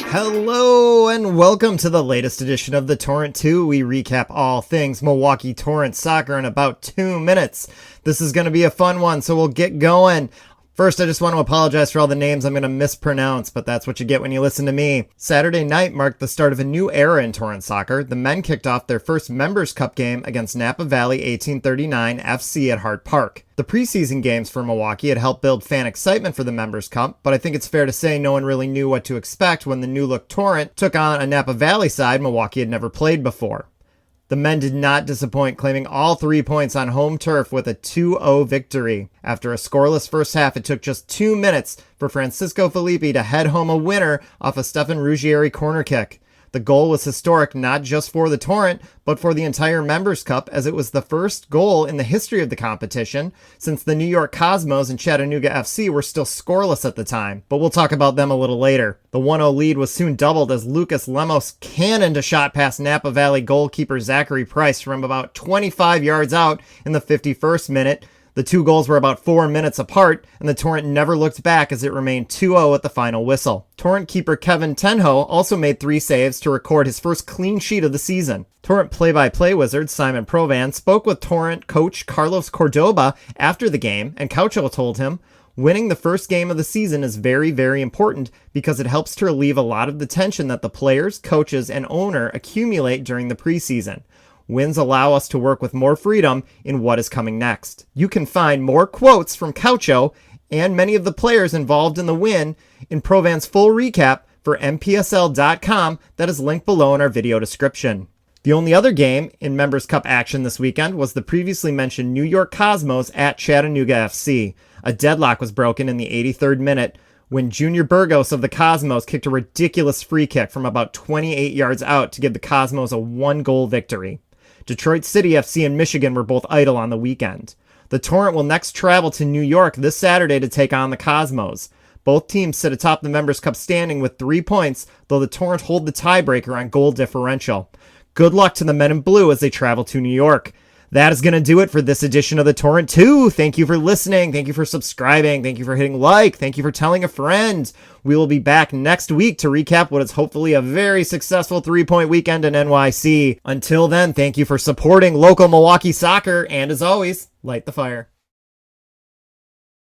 Hello and welcome to the latest edition of the Torrent 2. We recap all things Milwaukee Torrent soccer in about 2 minutes. This is going to be a fun one, so we'll get going. First, I just want to apologize for all the names I'm going to mispronounce, but that's what you get when you listen to me. Saturday night marked the start of a new era in Torrent soccer. The men kicked off their first Members Cup game against Napa Valley 1839 FC at Hart Park. The preseason games for Milwaukee had helped build fan excitement for the Members Cup, but I think it's fair to say no one really knew what to expect when the new-look Torrent took on a Napa Valley side Milwaukee had never played before. The men did not disappoint, claiming all 3 points on home turf with a 2-0 victory. After a scoreless first half, it took just 2 minutes for Francisco Filippi to head home a winner off a Stefan Ruggieri corner kick. The goal was historic not just for the Torrent, but for the entire Members Cup, as it was the first goal in the history of the competition, since the New York Cosmos and Chattanooga FC were still scoreless at the time. But we'll talk about them a little later. The 1-0 lead was soon doubled as Lucas Lemos cannoned a shot past Napa Valley goalkeeper Zachary Price from about 25 yards out in the 51st minute. The two goals were about 4 minutes apart, and the Torrent never looked back as it remained 2-0 at the final whistle. Torrent keeper Kevin Tenho also made 3 saves to record his first clean sheet of the season. Torrent play-by-play wizard Simon Provan spoke with Torrent coach Carlos Cordoba after the game, and Caucho told him, "Winning the first game of the season is very, very important because it helps to relieve a lot of the tension that the players, coaches, and owner accumulate during the preseason. Wins allow us to work with more freedom in what is coming next." You can find more quotes from Caucho and many of the players involved in the win in Provan's full recap for mpsl.com that is linked below in our video description. The only other game in Members Cup action this weekend was the previously mentioned New York Cosmos at Chattanooga FC. A deadlock was broken in the 83rd minute when Junior Burgos of the Cosmos kicked a ridiculous free kick from about 28 yards out to give the Cosmos a 1-goal victory. Detroit City FC and Michigan were both idle on the weekend. The Torrent will next travel to New York this Saturday to take on the Cosmos. Both teams sit atop the Members Cup standing with 3 points, though the Torrent hold the tiebreaker on goal differential. Good luck to the men in blue as they travel to New York. That is going to do it for this edition of the Torrent 2. Thank you for listening. Thank you for subscribing. Thank you for hitting like. Thank you for telling a friend. We will be back next week to recap what is hopefully a very successful 3-point weekend in NYC. Until then, thank you for supporting local Milwaukee soccer. And as always, light the fire.